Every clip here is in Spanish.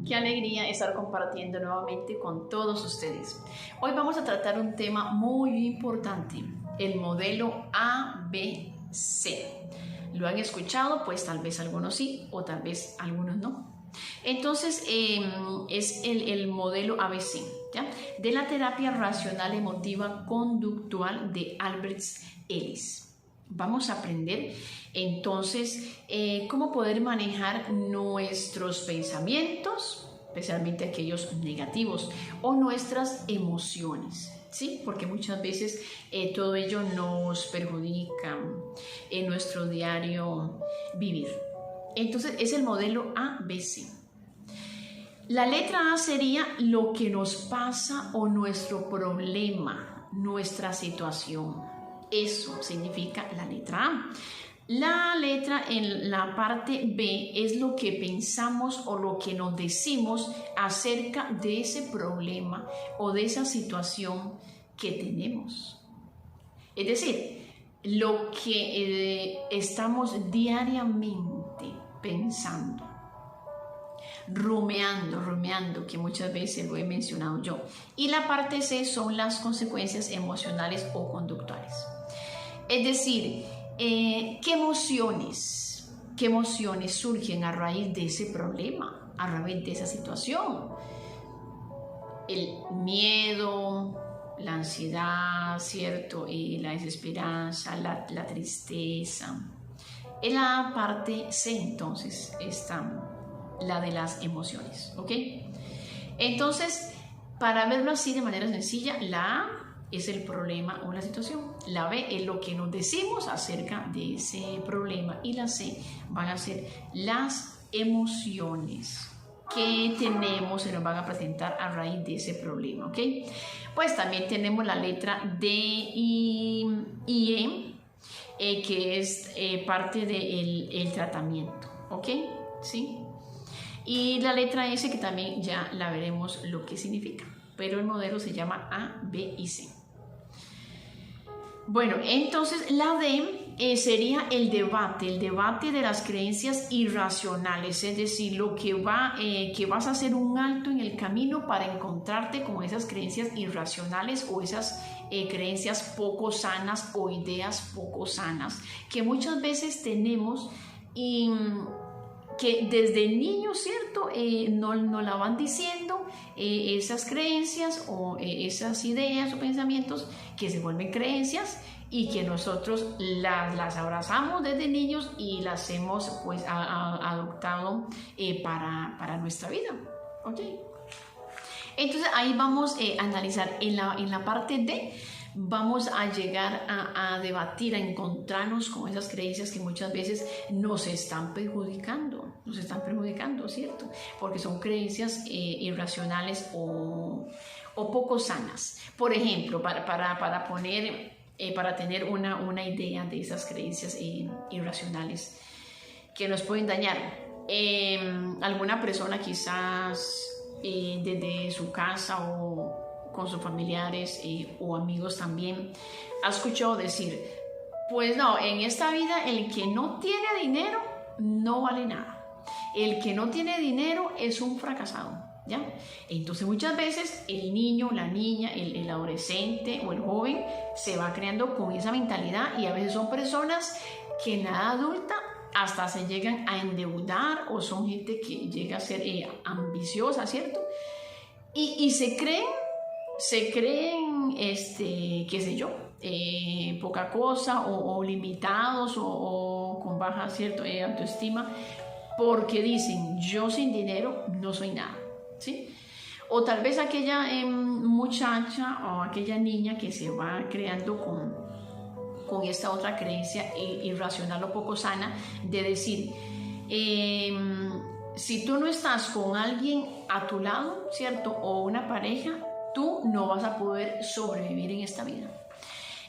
Qué alegría estar compartiendo nuevamente con todos ustedes. Hoy vamos a tratar un tema muy importante, el modelo ABC. ¿Lo han escuchado? Pues tal vez algunos sí o tal vez algunos no. Entonces es el modelo ABC, ¿ya? De la terapia racional emotiva conductual de Albert Ellis. Vamos a aprender entonces cómo poder manejar nuestros pensamientos, especialmente aquellos negativos, o nuestras emociones, ¿sí? Porque muchas veces todo ello nos perjudica en nuestro diario vivir. Entonces es el modelo ABC. La letra A sería lo que nos pasa o nuestro problema, nuestra situación. Eso significa la letra A. La letra en la parte B es lo que pensamos o lo que nos decimos acerca de ese problema o de esa situación que tenemos. Es decir, lo que estamos diariamente pensando, rumiando, que muchas veces lo he mencionado yo. Y la parte C son las consecuencias emocionales o conductuales. Es decir, ¿qué emociones surgen a raíz de ese problema, a raíz de esa situación? El miedo, la ansiedad, ¿cierto? La desesperanza, la tristeza. En la parte C, entonces, está la de las emociones, ¿ok? Entonces, para verlo así de manera sencilla, la A es el problema o la situación, la B es lo que nos decimos acerca de ese problema y la C van a ser las emociones que tenemos, se nos van a presentar a raíz de ese problema, ¿ok? Pues también tenemos la letra D y E, que es parte del tratamiento, ¿ok? ¿Sí? Y la letra S, que también ya la veremos lo que significa, pero el modelo se llama A, B y C. Bueno, entonces la D sería el debate de las creencias irracionales, es decir, lo que vas a hacer un alto en el camino para encontrarte con esas creencias irracionales o esas creencias poco sanas o ideas poco sanas que muchas veces tenemos y que desde niño, ¿cierto? No la van diciendo esas creencias o esas ideas o pensamientos que se vuelven creencias y que nosotros las abrazamos desde niños y las hemos pues adoptado para nuestra vida, ¿ok? Entonces ahí vamos a analizar en la parte D. Vamos a llegar a debatir, a encontrarnos con esas creencias que muchas veces nos están perjudicando, ¿cierto? Porque son creencias irracionales o poco sanas. Por ejemplo, para tener una idea de esas creencias irracionales que nos pueden dañar. Alguna persona quizás desde su casa o con sus familiares o amigos también, ha escuchado decir, pues no, en esta vida el que no tiene dinero no vale nada. El que no tiene dinero es un fracasado, ¿ya? Entonces muchas veces el niño, la niña, el adolescente o el joven se va creando con esa mentalidad y a veces son personas que en la edad adulta hasta se llegan a endeudar o son gente que llega a ser ambiciosa, ¿cierto? Y se creen, qué sé yo, poca cosa o limitados o con baja, ¿cierto? Autoestima, porque dicen, yo sin dinero no soy nada, ¿sí? O tal vez aquella muchacha o aquella niña que se va creando con esta otra creencia irracional o poco sana de decir, si tú no estás con alguien a tu lado, ¿cierto? O una pareja, tú no vas a poder sobrevivir en esta vida.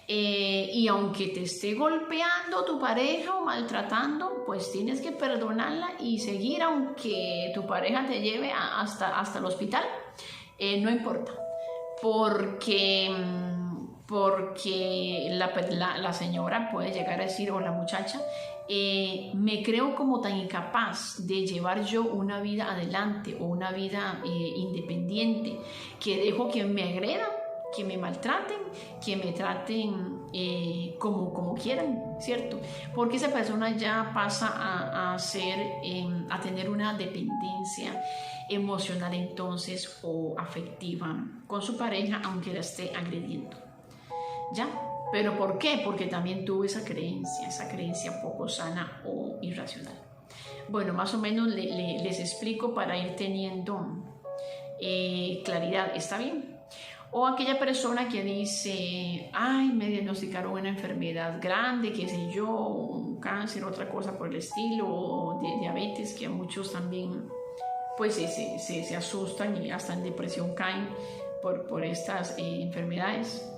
Y aunque te esté golpeando tu pareja o maltratando, pues tienes que perdonarla y seguir aunque tu pareja te lleve hasta el hospital. No importa, porque la señora puede llegar a decir, o la muchacha, me creo como tan incapaz de llevar yo una vida adelante o una vida independiente, que dejo que me agredan, que me maltraten, que me traten como quieran, ¿cierto? Porque esa persona ya pasa a tener una dependencia emocional entonces o afectiva con su pareja, aunque la esté agrediendo, ¿ya? ¿Pero por qué? Porque también tuvo esa creencia poco sana o irracional. Bueno, más o menos les explico para ir teniendo claridad, ¿está bien? O aquella persona que dice, ay, me diagnosticaron una enfermedad grande, qué sé yo, un cáncer, otra cosa por el estilo, o de diabetes, que a muchos también pues se asustan y hasta en depresión caen por estas enfermedades.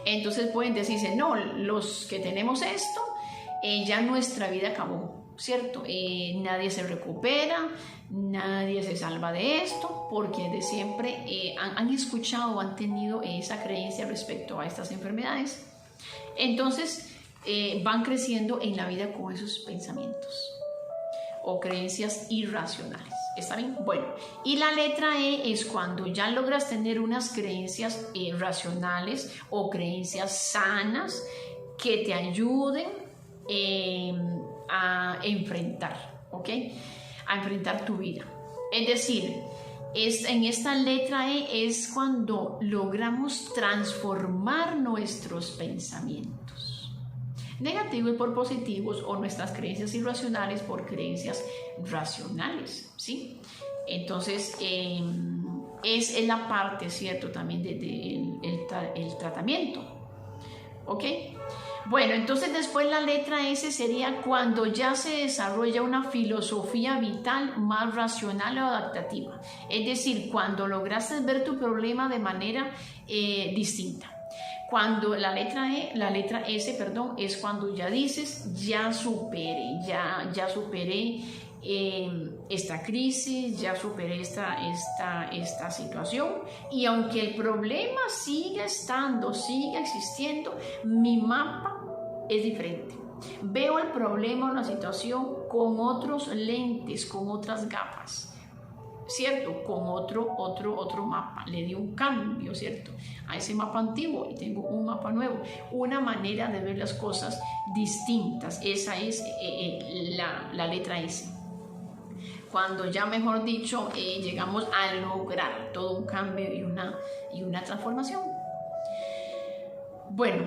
Entonces pueden decirse, no, los que tenemos esto, ya nuestra vida acabó, ¿cierto? Nadie se recupera, nadie se salva de esto, porque de siempre han escuchado o han tenido esa creencia respecto a estas enfermedades. Entonces van creciendo en la vida con esos pensamientos o creencias irracionales. ¿Está bien? Bueno, y la letra E es cuando ya logras tener unas creencias racionales o creencias sanas que te ayuden a enfrentar, ¿ok? A enfrentar tu vida. Es decir, en esta letra E es cuando logramos transformar nuestros pensamientos negativos por positivos o nuestras creencias irracionales por creencias racionales, ¿sí? Entonces, es la parte, ¿cierto? También el tratamiento, ¿ok? Bueno, entonces después la letra S sería cuando ya se desarrolla una filosofía vital más racional o adaptativa. Es decir, cuando lograste ver tu problema de manera distinta. Cuando la letra S, perdón, es cuando ya dices, ya superé esta crisis, ya superé esta situación, y aunque el problema sigue existiendo, mi mapa es diferente. Veo el problema o la situación con otros lentes, con otras gafas, ¿cierto? Con otro mapa, le di un cambio, ¿cierto? A ese mapa antiguo y tengo un mapa nuevo, una manera de ver las cosas distintas. Esa es la letra S. Cuando ya, mejor dicho, llegamos a lograr todo un cambio y una transformación. Bueno,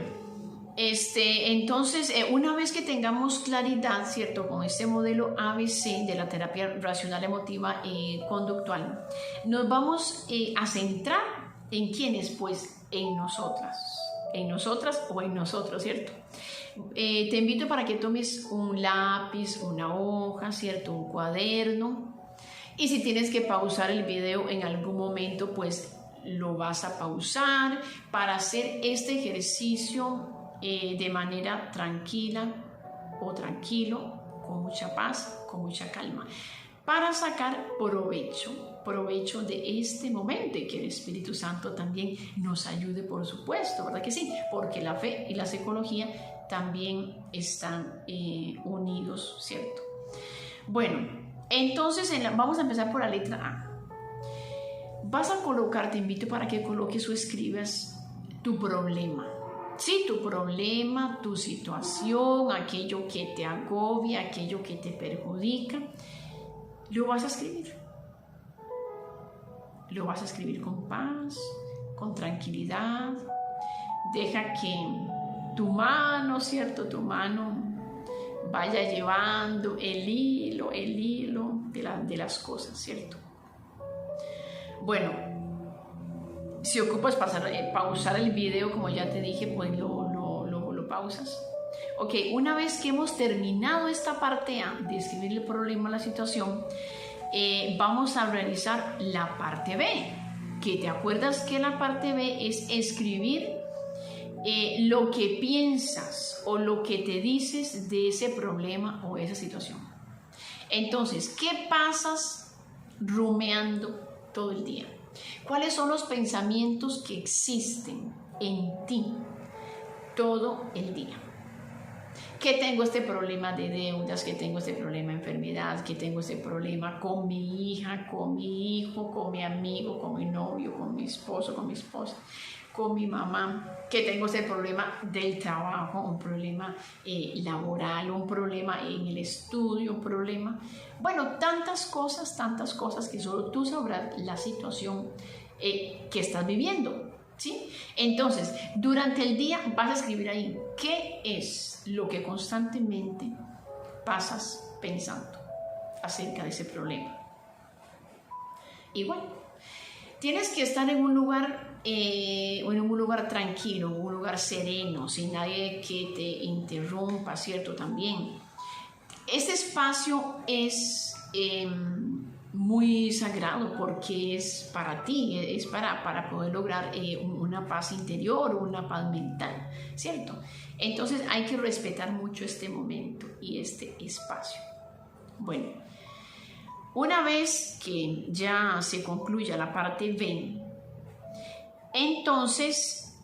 entonces, una vez que tengamos claridad, ¿cierto?, con este modelo ABC de la terapia racional emotiva conductual, nos vamos a centrar en quiénes, pues en nosotras o en nosotros, ¿cierto? Te invito para que tomes un lápiz, una hoja, ¿cierto?, un cuaderno, y si tienes que pausar el video en algún momento, pues lo vas a pausar para hacer este ejercicio de manera tranquila o tranquilo, con mucha paz, con mucha calma, para sacar provecho de este momento y que el Espíritu Santo también nos ayude, por supuesto, ¿verdad que sí? Porque la fe y la psicología también están unidos, ¿cierto? Bueno, entonces vamos a empezar por la letra A. Vas a colocar, te invito para que coloques o escribas tu problema. Sí, tu problema, tu situación, aquello que te agobia, aquello que te perjudica, lo vas a escribir. Lo vas a escribir con paz, con tranquilidad. Deja que tu mano, ¿cierto? Tu mano vaya llevando el hilo de las cosas, ¿cierto? Bueno, si ocupas pausar el video, como ya te dije, pues lo pausas. Ok, una vez que hemos terminado esta parte A de escribir el problema, la situación, vamos a realizar la parte B, que te acuerdas que la parte B es escribir lo que piensas o lo que te dices de ese problema o esa situación. Entonces, ¿qué pasas rumeando todo el día? ¿Cuáles son los pensamientos que existen en ti todo el día? que tengo este problema de deudas, que tengo este problema de enfermedad, que tengo este problema con mi hija, con mi hijo, con mi amigo, con mi novio, con mi esposo, con mi esposa, con mi mamá, que tengo este problema del trabajo, un problema laboral, un problema en el estudio, un problema, bueno, tantas cosas que solo tú sabrás la situación que estás viviendo, ¿sí? Entonces, durante el día vas a escribir ahí qué es lo que constantemente pasas pensando acerca de ese problema. Igual, tienes que estar en un lugar tranquilo, en un lugar sereno, sin nadie que te interrumpa, ¿cierto? También. Este espacio es muy sagrado porque es para ti, es para poder lograr una paz interior, una paz mental, ¿cierto? Entonces hay que respetar mucho este momento y este espacio. Bueno, una vez que ya se concluya la parte B, entonces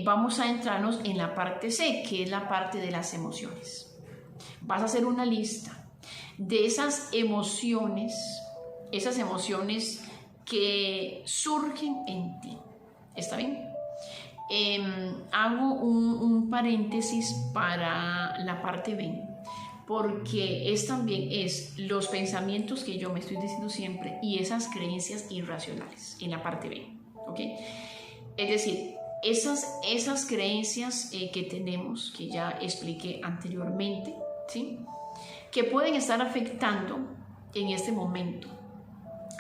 vamos a entrarnos en la parte C, que es la parte de las emociones. Vas a hacer una lista de esas emociones que surgen en ti. ¿Está bien? Hago un paréntesis para la parte B, porque también los pensamientos que yo me estoy diciendo siempre y esas creencias irracionales en la parte B, ¿ok? Es decir, esas creencias que tenemos, que ya expliqué anteriormente, ¿sí? Que pueden estar afectando en este momento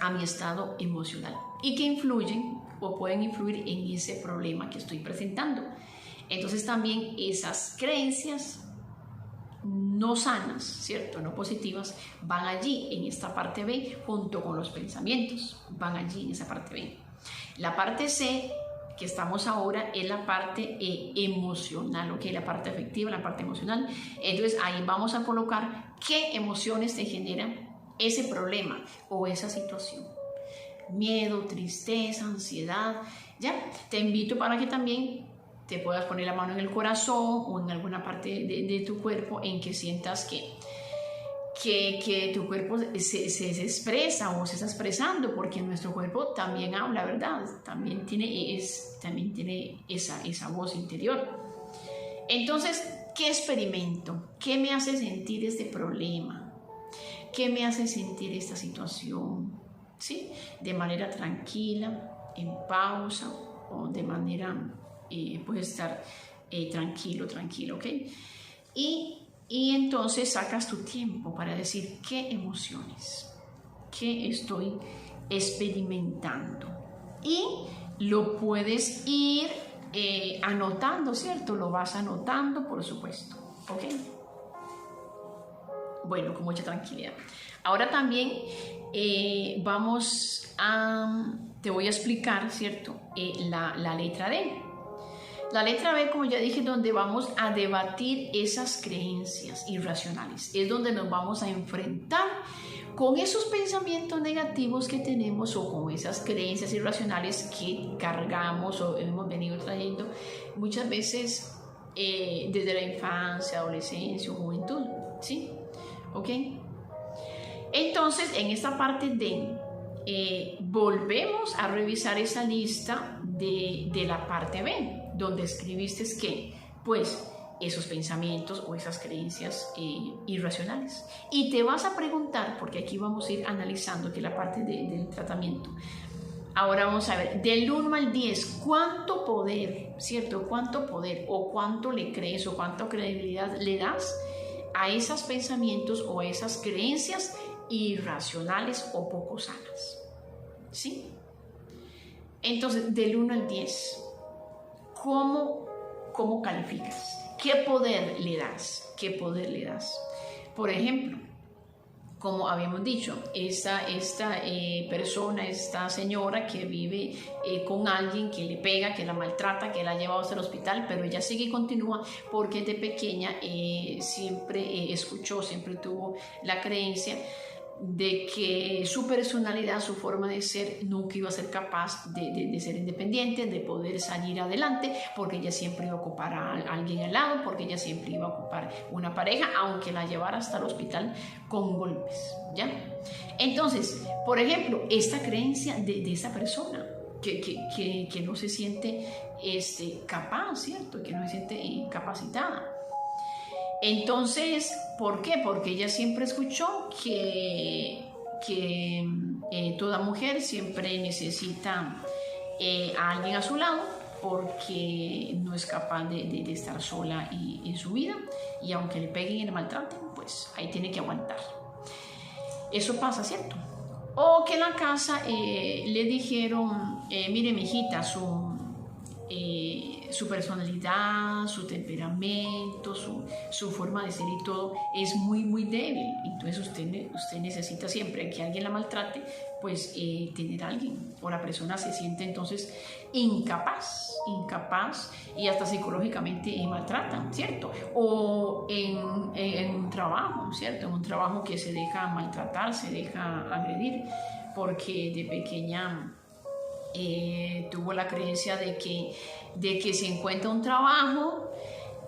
a mi estado emocional y que influyen o pueden influir en ese problema que estoy presentando. Entonces también esas creencias no sanas, ¿cierto? No positivas, van allí en esta parte B junto con los pensamientos, van allí en esa parte B. La parte C que estamos ahora es la parte emocional, ¿ok? La parte afectiva, la parte emocional. Entonces ahí vamos a colocar qué emociones te generan ese problema o esa situación. Miedo, tristeza, ansiedad, ¿ya? Te invito para que también te puedas poner la mano en el corazón o en alguna parte de tu cuerpo en que sientas que tu cuerpo se expresa o se está expresando, porque nuestro cuerpo también habla, ¿verdad? También tiene esa voz interior. Entonces, ¿qué experimento? ¿Qué me hace sentir este problema? ¿Qué me hace sentir esta situación? ¿Sí? De manera tranquila, en pausa o de manera, puedes estar tranquilo, ¿ok? Y entonces sacas tu tiempo para decir qué emociones, qué estoy experimentando. Y lo puedes ir anotando, ¿cierto? Lo vas anotando, por supuesto, ¿ok? Bueno, con mucha tranquilidad. Ahora también te voy a explicar, ¿cierto? La letra D. La letra B, como ya dije, donde vamos a debatir esas creencias irracionales. Es donde nos vamos a enfrentar con esos pensamientos negativos que tenemos o con esas creencias irracionales que cargamos o hemos venido trayendo muchas veces desde la infancia, adolescencia o juventud, ¿sí? ¿Ok? Entonces, en esta parte D, volvemos a revisar esa lista de la parte B, donde escribiste que, pues, esos pensamientos o esas creencias irracionales. Y te vas a preguntar, porque aquí vamos a ir analizando, que es la parte del tratamiento. Ahora vamos a ver, del 1 al 10, ¿cuánto poder, cierto? ¿Cuánto poder o cuánto le crees o cuánta credibilidad le das a esos pensamientos o a esas creencias irracionales o poco sanas? ¿Sí? Entonces, del 1 al 10, ¿cómo calificas? ¿Qué poder le das? ¿Qué poder le das? Por ejemplo, como habíamos dicho, esta persona, esta señora que vive con alguien que le pega, que la maltrata, que la ha llevado hasta el hospital, pero ella sigue y continúa porque de pequeña siempre escuchó, siempre tuvo la creencia de que su personalidad, su forma de ser, nunca iba a ser capaz de ser independiente, de poder salir adelante, porque ella siempre iba a ocupar a alguien al lado, porque ella siempre iba a ocupar una pareja, aunque la llevara hasta el hospital con golpes, ¿ya? Entonces, por ejemplo, esta creencia de esa persona que no se siente capaz, ¿cierto? Que no se siente capacitada. Entonces, ¿por qué? Porque ella siempre escuchó que toda mujer siempre necesita a alguien a su lado, porque no es capaz de estar sola en su vida, y aunque le peguen y le maltraten, pues ahí tiene que aguantar. Eso pasa, ¿cierto? O que en la casa le dijeron, mire, mijita, su personalidad, su temperamento, su forma de ser y todo es muy, muy débil. Entonces usted necesita siempre que alguien la maltrate, pues tener a alguien. O la persona se siente entonces incapaz y hasta psicológicamente maltratan, ¿cierto? O en un trabajo, ¿cierto? En un trabajo que se deja maltratar, se deja agredir, porque de pequeña tuvo la creencia de que se encuentra un trabajo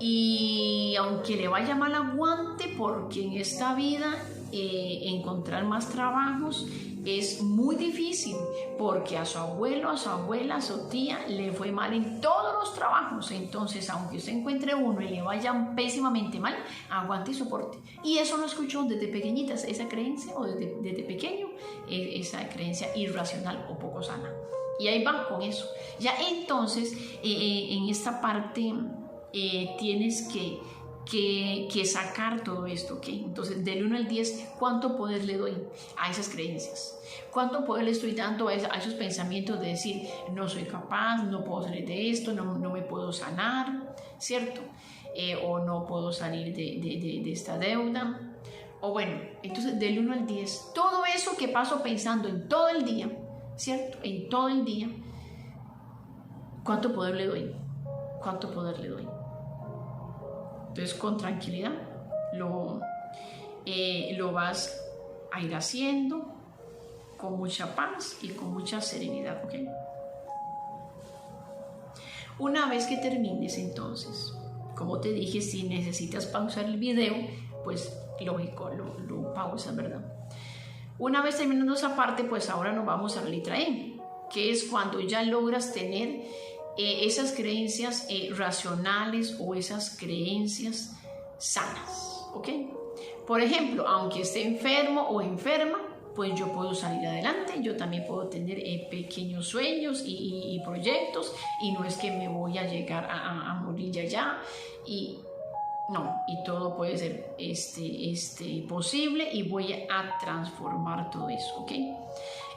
y aunque le vaya mal aguante, porque en esta vida encontrar más trabajos es muy difícil, porque a su abuelo, a su abuela, a su tía le fue mal en todos los trabajos. Entonces, aunque usted encuentre uno y le vaya pésimamente mal, aguante y soporte. Y eso lo escuchó desde pequeñitas, esa creencia, o desde pequeño, esa creencia irracional o poco sana. Y ahí va con eso. Ya entonces, en esta parte tienes que sacar todo esto, ¿ok? Entonces, del 1 al 10, ¿cuánto poder le doy a esas creencias? ¿Cuánto poder le estoy dando a esos pensamientos de decir, no soy capaz, no puedo salir de esto, no me puedo sanar, ¿cierto? O no puedo salir de esta deuda. O bueno, entonces, del 1 al 10, todo eso que paso pensando en todo el día, ¿cierto? En todo el día, ¿cuánto poder le doy? ¿Cuánto poder le doy? Entonces, con tranquilidad lo vas a ir haciendo con mucha paz y con mucha serenidad, ¿ok? Una vez que termines, entonces, como te dije, si necesitas pausar el video, pues lógico, lo pausas, ¿verdad? Una vez terminando esa parte, pues ahora nos vamos a la letra E, que es cuando ya logras tener esas creencias racionales o esas creencias sanas, ¿ok? Por ejemplo, aunque esté enfermo o enferma, pues yo puedo salir adelante, yo también puedo tener pequeños sueños y proyectos, y no es que me voy a llegar a morir ya, y no, y todo puede ser posible, y voy a transformar todo eso, ¿ok?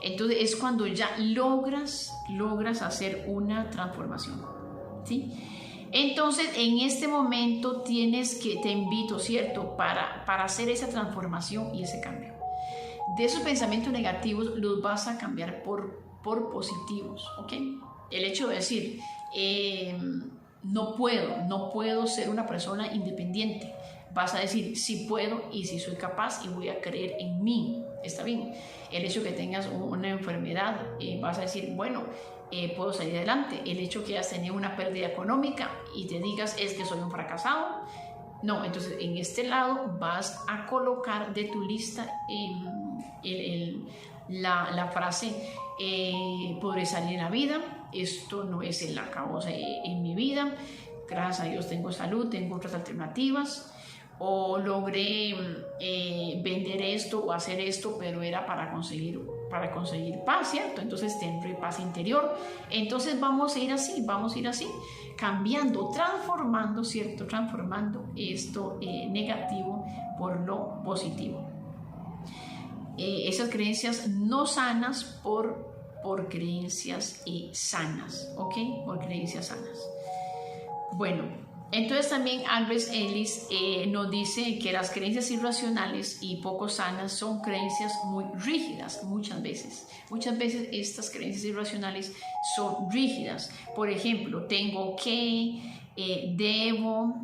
Entonces es cuando ya logras hacer una transformación, ¿sí? Entonces en este momento te invito, ¿cierto? Para hacer esa transformación y ese cambio. De esos pensamientos negativos los vas a cambiar por positivos, ¿ok? El hecho de decir, no puedo ser una persona independiente. Vas a decir, sí puedo y sí soy capaz y voy a creer en mí. Está bien. El hecho que tengas una enfermedad, vas a decir, bueno, puedo salir adelante. El hecho que hayas tenido una pérdida económica y te digas, es que soy un fracasado. No, entonces en este lado vas a colocar de tu lista la frase, podré salir en la vida, esto no es el acabose en mi vida, gracias a Dios tengo salud, tengo otras alternativas, o logré vender esto o hacer esto, pero era para conseguir paz, ¿cierto? Entonces tendré paz interior. Entonces vamos a ir así, cambiando, transformando, ¿cierto? Transformando esto negativo por lo positivo. Esas creencias no sanas por creencias sanas, ¿ok? Por creencias sanas. Bueno, entonces también Albert Ellis nos dice que las creencias irracionales y poco sanas son creencias muy rígidas muchas veces. Muchas veces estas creencias irracionales son rígidas. Por ejemplo, tengo que, debo,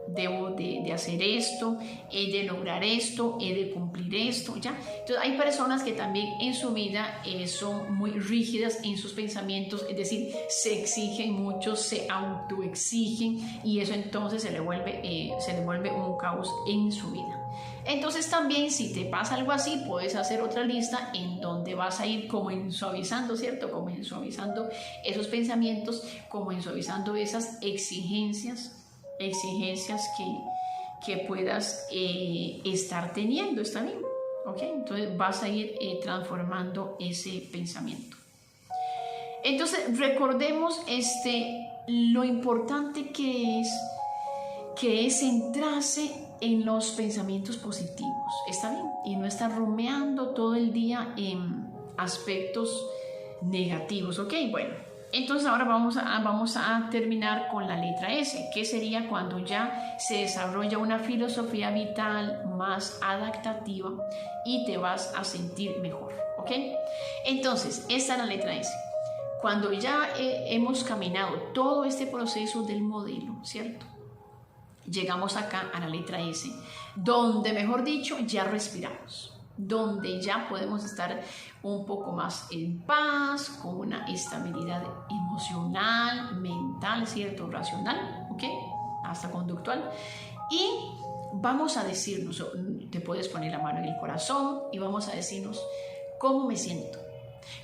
debo de hacer esto, he de lograr esto, he de cumplir esto, ¿ya? Entonces hay personas que también en su vida son muy rígidas en sus pensamientos, es decir, se exigen mucho, se autoexigen, y eso entonces se le vuelve un caos en su vida. Entonces también, si te pasa algo así, puedes hacer otra lista en donde vas a ir como en suavizando, ¿cierto? Como en suavizando esos pensamientos, como en suavizando esas exigencias que puedas estar teniendo, ¿está bien? ¿Ok? Entonces vas a ir transformando ese pensamiento. Entonces recordemos lo importante que es centrarse en los pensamientos positivos, ¿está bien? Y no estar rumiando todo el día en aspectos negativos, ¿ok? Bueno, entonces ahora vamos a terminar con la letra S, que sería cuando ya se desarrolla una filosofía vital más adaptativa y te vas a sentir mejor, ¿ok? Entonces, esta es la letra S. Cuando ya hemos caminado todo este proceso del modelo, ¿cierto? Llegamos acá a la letra S, donde, mejor dicho, ya respiramos, donde ya podemos estar un poco más en paz, con una estabilidad emocional, mental, ¿cierto? Racional, ¿ok? Hasta conductual. Y vamos a decirnos, te puedes poner la mano en el corazón y vamos a decirnos, ¿cómo me siento?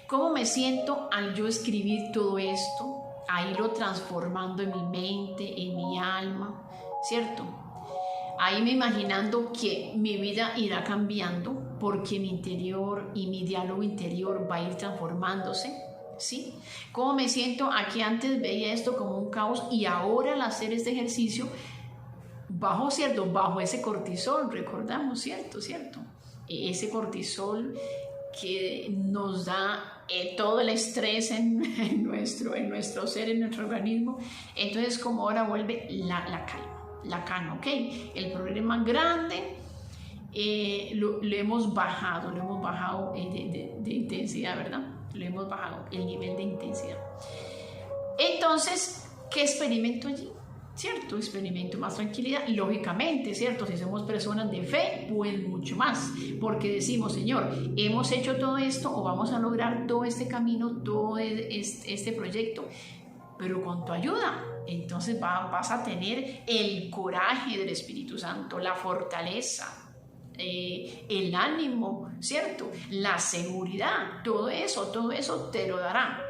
¿Cómo me siento al yo escribir todo esto, a irlo transformando en mi mente, en mi alma? ¿Cierto? Ahí me imaginando que mi vida irá cambiando porque mi interior y mi diálogo interior va a ir transformándose, ¿sí? ¿Cómo me siento aquí? Antes veía esto como un caos y ahora al hacer este ejercicio bajo ese cortisol, recordamos, ¿cierto? Ese cortisol que nos da todo el estrés en nuestro ser, en nuestro organismo. Entonces, como ahora vuelve la calma, ¿ok? El problema grande lo hemos bajado de intensidad, ¿verdad? Lo hemos bajado, el nivel de intensidad. Entonces, ¿qué experimento allí? ¿Cierto? Experimento más tranquilidad, lógicamente, ¿cierto? Si somos personas de fe, pues mucho más, porque decimos, Señor, hemos hecho todo esto o vamos a lograr todo este camino, todo este proyecto, pero con tu ayuda. Entonces vas a tener el coraje del Espíritu Santo, la fortaleza, el ánimo, ¿cierto? La seguridad, todo eso te lo dará,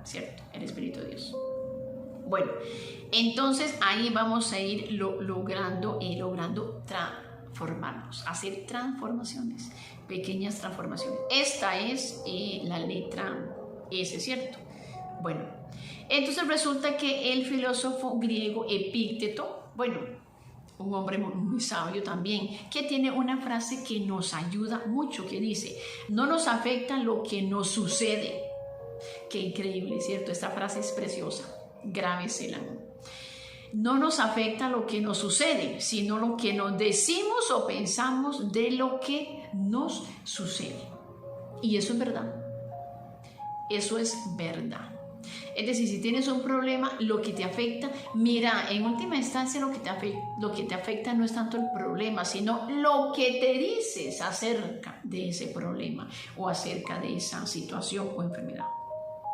¿cierto? El Espíritu de Dios. Bueno, entonces ahí vamos a ir logrando transformarnos, hacer transformaciones, pequeñas transformaciones. Esta es la letra S, ¿cierto? Bueno, entonces resulta que el filósofo griego Epicteto, bueno, un hombre muy sabio también, que tiene una frase que nos ayuda mucho, que dice, no nos afecta lo que nos sucede. Qué increíble, ¿cierto? Esta frase es preciosa. Grábesela. No nos afecta lo que nos sucede, sino lo que nos decimos o pensamos de lo que nos sucede. Y eso es verdad. Eso es verdad. Es decir, si tienes un problema, lo que te afecta, mira, en última instancia lo que te afecta no es tanto el problema, sino lo que te dices acerca de ese problema o acerca de esa situación o enfermedad.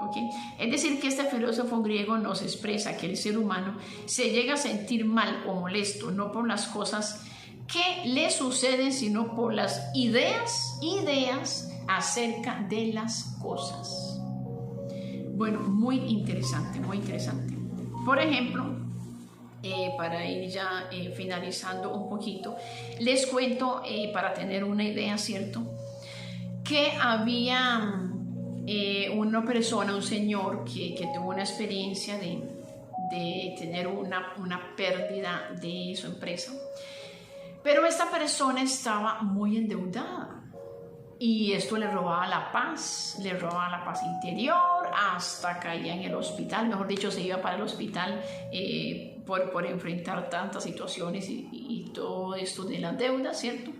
¿Okay? Es decir, que este filósofo griego nos expresa que el ser humano se llega a sentir mal o molesto, no por las cosas que le suceden, sino por las ideas acerca de las cosas. Bueno, muy interesante, muy interesante. Por ejemplo, para ir ya finalizando un poquito, les cuento para tener una idea, ¿cierto? Que había una persona, un señor que tuvo una experiencia de tener una pérdida de su empresa, pero esta persona estaba muy endeudada y esto le robaba la paz interior, hasta caía en el hospital, mejor dicho, se iba para el hospital por enfrentar tantas situaciones y todo esto de la deuda, ¿cierto?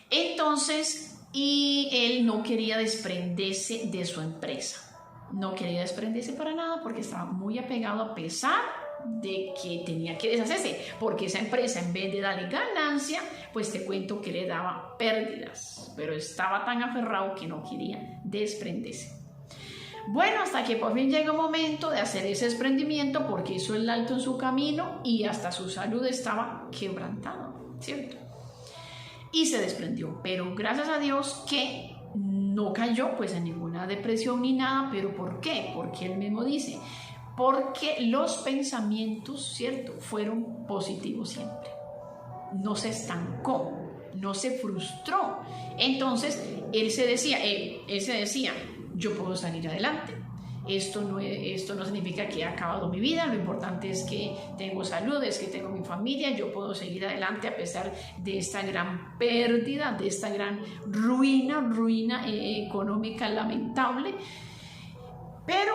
Entonces, y él no quería desprenderse de su empresa, no quería desprenderse para nada porque estaba muy apegado a pesar de que tenía que deshacerse, porque esa empresa, en vez de darle ganancia, pues te cuento que le daba pérdidas, pero estaba tan aferrado que no quería desprenderse. Bueno, hasta que por fin llega un momento de hacer ese desprendimiento, porque hizo el alto en su camino y hasta su salud estaba quebrantada, ¿cierto? Y se desprendió, pero gracias a Dios que no cayó pues en ninguna depresión ni nada. ¿Pero por qué? Porque él mismo dice, porque los pensamientos, ¿cierto?, fueron positivos siempre. No se estancó, no se frustró. Entonces él se decía, yo puedo salir adelante. Esto no significa que he acabado mi vida, lo importante es que tengo salud, es que tengo mi familia, yo puedo seguir adelante a pesar de esta gran pérdida, de esta gran ruina económica lamentable. Pero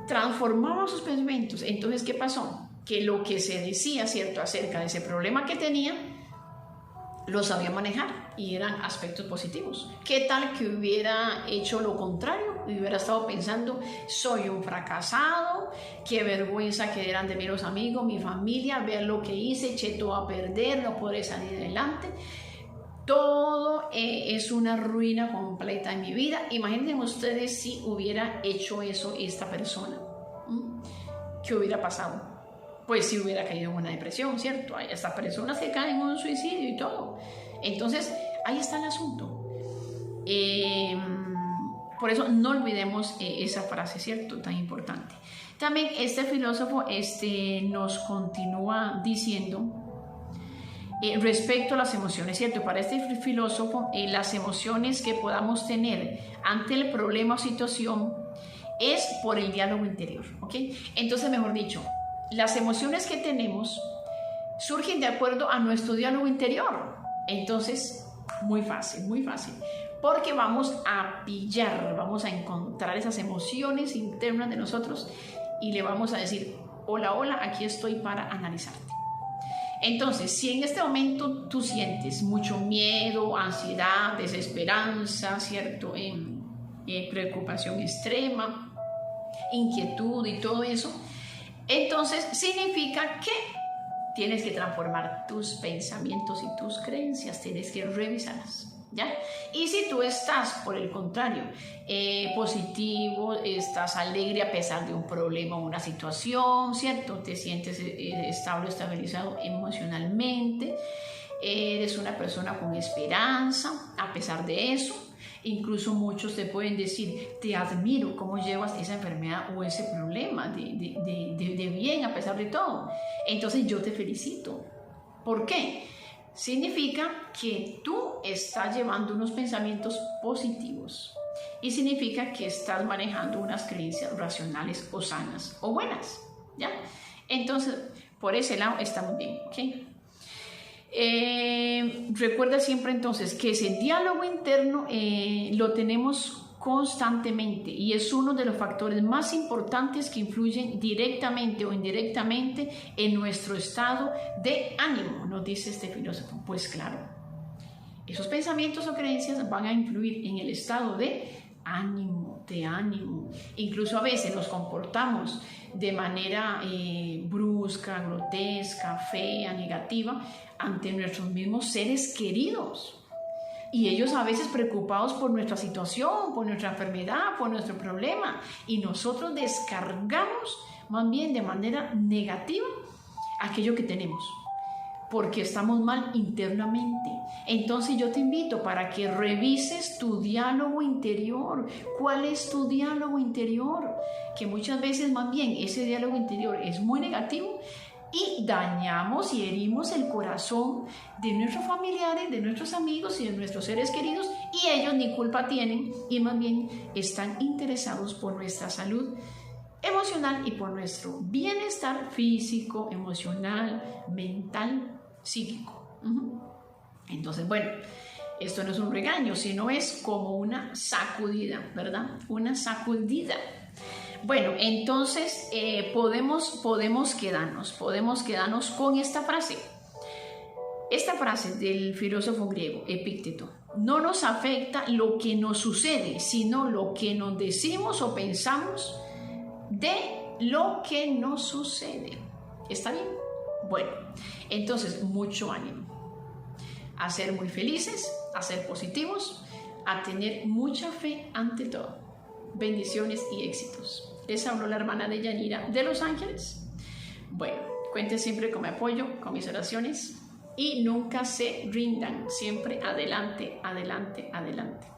transformaba sus pensamientos. Entonces, ¿qué pasó? Que lo que se decía, ¿cierto?, acerca de ese problema que tenía, lo sabía manejar y eran aspectos positivos. ¿Qué tal que hubiera hecho lo contrario? Y hubiera estado pensando, soy un fracasado, qué vergüenza que eran de mí los amigos, mi familia, ver lo que hice, eché todo a perder, no podré salir adelante. Todo es una ruina completa en mi vida. Imaginen ustedes si hubiera hecho eso esta persona. ¿Qué hubiera pasado? Pues si hubiera caído en una depresión, ¿cierto? Hay hasta personas que caen en un suicidio y todo. Entonces, ahí está el asunto. Por eso no olvidemos esa frase, ¿cierto?, tan importante. También este filósofo nos continúa diciendo respecto a las emociones, ¿cierto? Para este filósofo, las emociones que podamos tener ante el problema o situación es por el diálogo interior, ¿ok? Entonces, mejor dicho, las emociones que tenemos surgen de acuerdo a nuestro diálogo interior. Entonces, muy fácil, porque vamos a pillar, vamos a encontrar esas emociones internas de nosotros y le vamos a decir, hola, aquí estoy para analizarte. Entonces, si en este momento tú sientes mucho miedo, ansiedad, desesperanza, ¿cierto?, preocupación extrema, inquietud y todo eso, entonces significa que tienes que transformar tus pensamientos y tus creencias, tienes que revisarlas, ¿ya? Y si tú estás, por el contrario, positivo, estás alegre a pesar de un problema o una situación, ¿cierto? Te sientes estable, estabilizado emocionalmente, eres una persona con esperanza a pesar de eso. Incluso muchos te pueden decir, te admiro cómo llevas esa enfermedad o ese problema de bien a pesar de todo. Entonces yo te felicito. ¿Por qué? Significa que tú estás llevando unos pensamientos positivos y significa que estás manejando unas creencias racionales o sanas o buenas, ¿ya? Entonces, por ese lado está muy bien, ¿ok? Recuerda siempre entonces que ese diálogo interno lo tenemos constantemente y es uno de los factores más importantes que influyen directamente o indirectamente en nuestro estado de ánimo, nos dice este filósofo. Pues claro, esos pensamientos o creencias van a influir en el estado de ánimo. Incluso a veces nos comportamos de manera brusca, grotesca, fea, negativa ante nuestros mismos seres queridos. Y ellos a veces preocupados por nuestra situación, por nuestra enfermedad, por nuestro problema. Y nosotros descargamos más bien de manera negativa aquello que tenemos, porque estamos mal internamente. Entonces yo te invito para que revises tu diálogo interior. ¿Cuál es tu diálogo interior? Que muchas veces más bien ese diálogo interior es muy negativo y dañamos y herimos el corazón de nuestros familiares, de nuestros amigos y de nuestros seres queridos, y ellos ni culpa tienen y más bien están interesados por nuestra salud emocional y por nuestro bienestar físico, emocional, mental, psíquico. Entonces, bueno, esto no es un regaño, sino es como una sacudida, ¿verdad? Una sacudida. Bueno, entonces podemos quedarnos con esta frase. Esta frase del filósofo griego Epicteto: no nos afecta lo que nos sucede, sino lo que nos decimos o pensamos de lo que nos sucede. ¿Está bien? Bueno, entonces mucho ánimo. A ser muy felices, a ser positivos, a tener mucha fe ante todo. Bendiciones y éxitos. Les habló la hermana de Yanira de Los Ángeles. Bueno, cuenten siempre con mi apoyo, con mis oraciones y nunca se rindan. Siempre adelante, adelante, adelante.